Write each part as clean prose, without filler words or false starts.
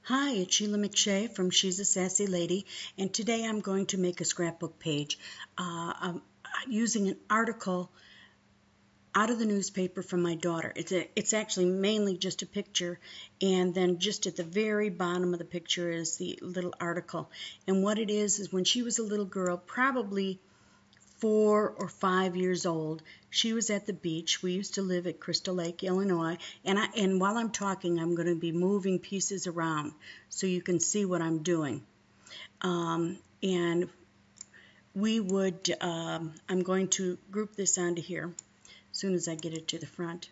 Hi, it's Sheila McShay from She's a Sassy Lady, and today I'm going to make a scrapbook page using an article out of the newspaper from my daughter. It's actually mainly just a picture, and then just at the very bottom of the picture is the little article. And what it is when she was a little girl, probably 4 or 5 years old, she was at the beach. We used to live at Crystal Lake, Illinois, and while I'm talking, I'm going to be moving pieces around so you can see what I'm doing. And I'm going to group this onto here as soon as I get it to the front.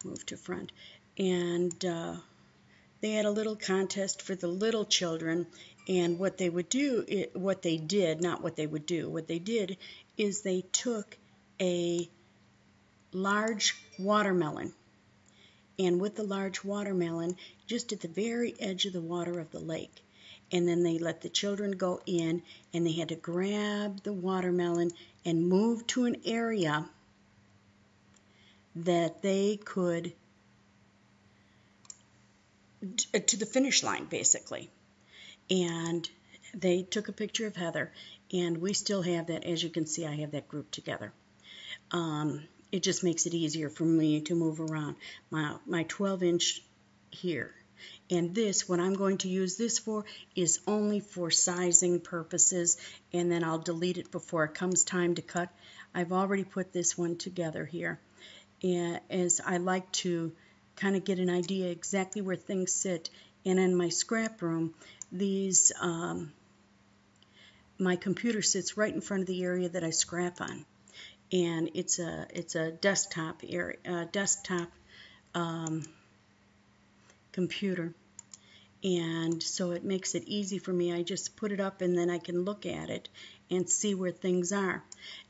Move to front. And they had a little contest for the little children, and what they would do, what they did is they took a large watermelon, and with the large watermelon, just at the very edge of the water of the lake, and then they let the children go in, and they had to grab the watermelon and move to an area that they could to the finish line, basically. And they took a picture of Heather, and we still have that. As you can see, I have that grouped together. It just makes it easier for me to move around. My 12-inch here. And this, what I'm going to use this for, is only for sizing purposes, and then I'll delete it before it comes time to cut. I've already put this one together here, and as I like to kind of get an idea exactly where things sit. And in my scrap room, these my computer sits right in front of the area that I scrap on, and it's a desktop area, computer, and so it makes it easy for me. I just put it up, and then I can look at it and see where things are.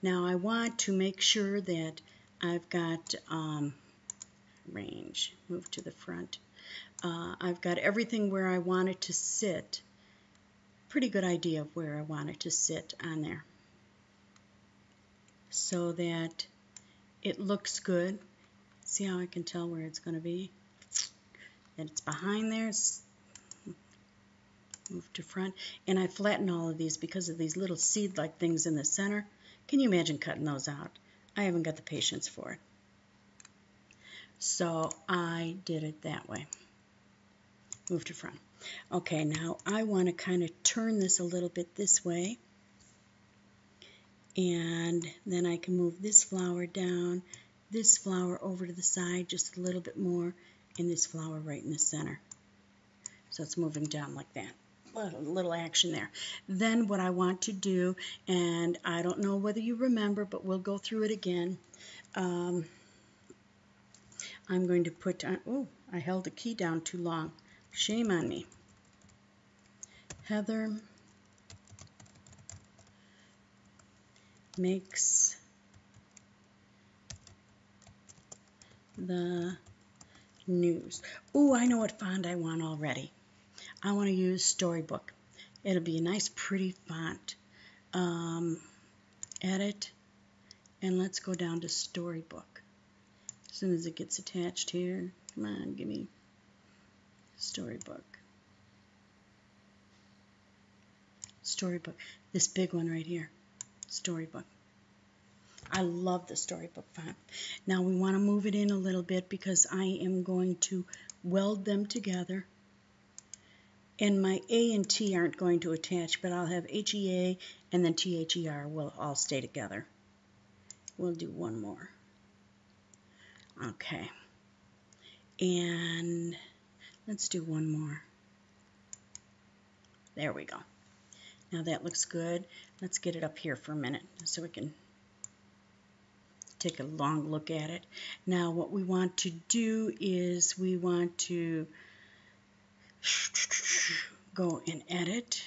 Now I want to make sure that I've got range, move to the front. I've got everything where I want it to sit. Pretty good idea of where I want it to sit on there, so that it looks good. See how I can tell where it's going to be? That it's behind there. Move to front. And I flatten all of these because of these little seed-like things in the center. Can you imagine cutting those out? I haven't got the patience for it. So I did it that way. Move to front. Okay, now I want to kind of turn this a little bit this way, and then I can move this flower down, this flower over to the side just a little bit more, and this flower right in the center. So it's moving down like that. A little action there. Then what I want to do, and I don't know whether you remember, but we'll go through it again. I'm going to put on, oh, I held the key down too long. Shame on me. Heather makes the news. Oh, I know what font I want already. I want to use Storybook. It'll be a nice, pretty font. Edit, and let's go down to Storybook. As soon as it gets attached here, come on, give me Storybook. Storybook. This big one right here. Storybook. I love the Storybook font. Now we want to move it in a little bit because I am going to weld them together. And my A and T aren't going to attach, but I'll have HEA and then THER will all stay together. We'll do one more. Okay. And let's do one more. There we go. Now that looks good. Let's get it up here for a minute so we can take a long look at it. Now what we want to do is we want to go and edit.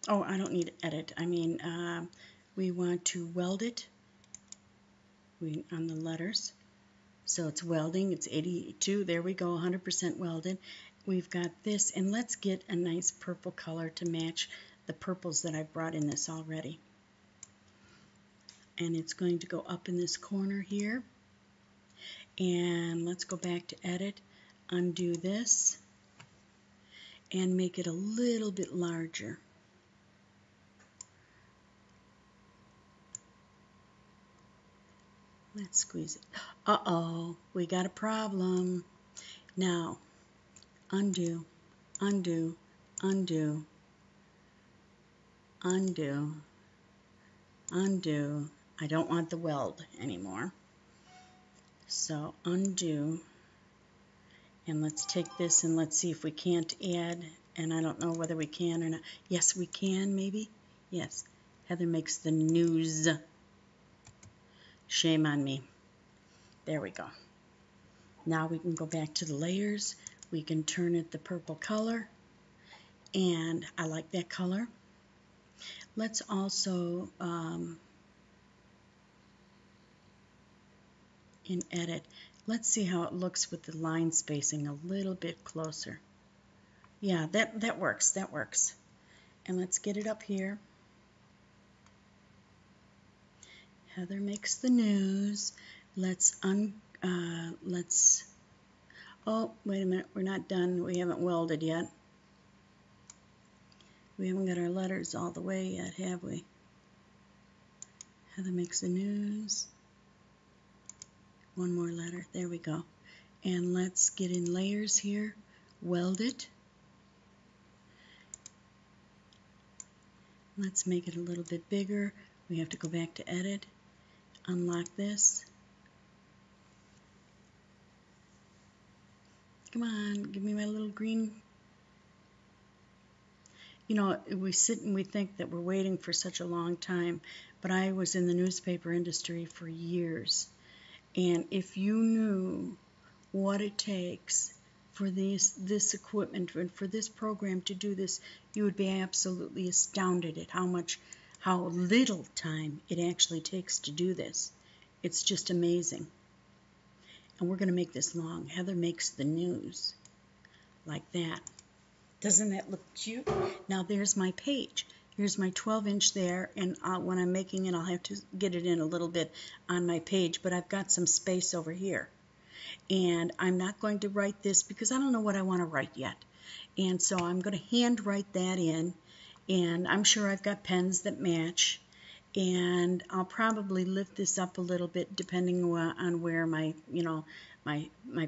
Oh, I don't need to edit. I mean, we want to weld it on the letters. So it's welding. It's 82. There we go, 100% welded. We've got this, and let's get a nice purple color to match the purples that I brought in this already. And it's going to go up in this corner here. And let's go back to edit. undo this and make it a little bit larger. Let's squeeze it. Uh-oh, we got a problem. Now, undo, undo, undo, undo, undo. I don't want the weld anymore. So undo, and let's take this and let's see if we can't add, and I don't know whether we can or not. Yes, we can, maybe. Yes, Heather makes the news. Shame on me. There we go. Now we can go back to the layers. We can turn it the purple color, and I like that color. Let's also in edit, let's see how it looks with the line spacing a little bit closer. Yeah, that works, that works. And let's get it up here. Heather makes the news. Oh, wait a minute, we're not done. We haven't welded yet. We haven't got our letters all the way yet, have we? Heather makes the news. One more letter, there we go. And let's get in layers here, weld it. Let's make it a little bit bigger. We have to go back to edit, unlock this. Come on, give me my little green. You know, we sit and we think that we're waiting for such a long time, but I was in the newspaper industry for years. And if you knew what it takes for this equipment and for this program to do this, you would be absolutely astounded at how little time it actually takes to do this. It's just amazing. And we're going to make this long. Heather makes the news like that. Doesn't that look cute? Now there's my page. Here's my 12-inch there, and when I'm making it, I'll have to get it in a little bit on my page, but I've got some space over here. And I'm not going to write this because I don't know what I want to write yet. And so I'm going to hand write that in, and I'm sure I've got pens that match. And I'll probably lift this up a little bit depending on where my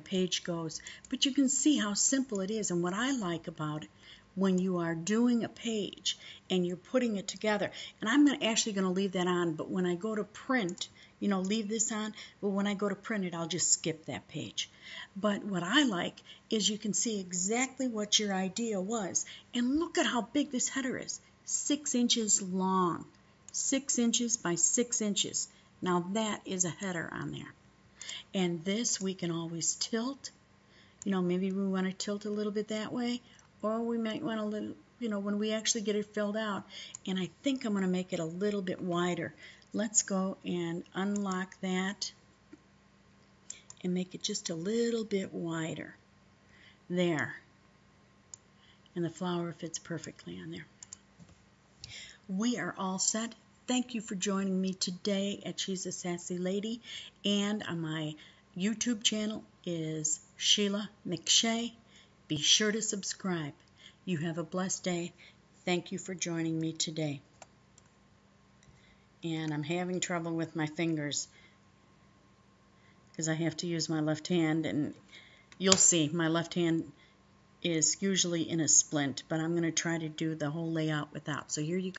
page goes. But you can see how simple it is, and what I like about it, when you are doing a page and you're putting it together, and I'm actually going to leave that on, but when I go to print, leave this on, but when I go to print it, I'll just skip that page. But what I like is you can see exactly what your idea was, and look at how big this header is, 6 inches long, 6 inches by 6 inches. Now that is a header on there. And this we can always tilt. Maybe we want to tilt a little bit that way, or we might want a little, when we actually get it filled out. And I think I'm going to make it a little bit wider. Let's go and unlock that and make it just a little bit wider. There. And the flower fits perfectly on there. We are all set. Thank you for joining me today at She's a Sassy Lady. And on my YouTube channel is Sheila McShay. Be sure to subscribe. You have a blessed day. Thank you for joining me today. And I'm having trouble with my fingers because I have to use my left hand, and you'll see my left hand is usually in a splint, but I'm going to try to do the whole layout without. So here you go.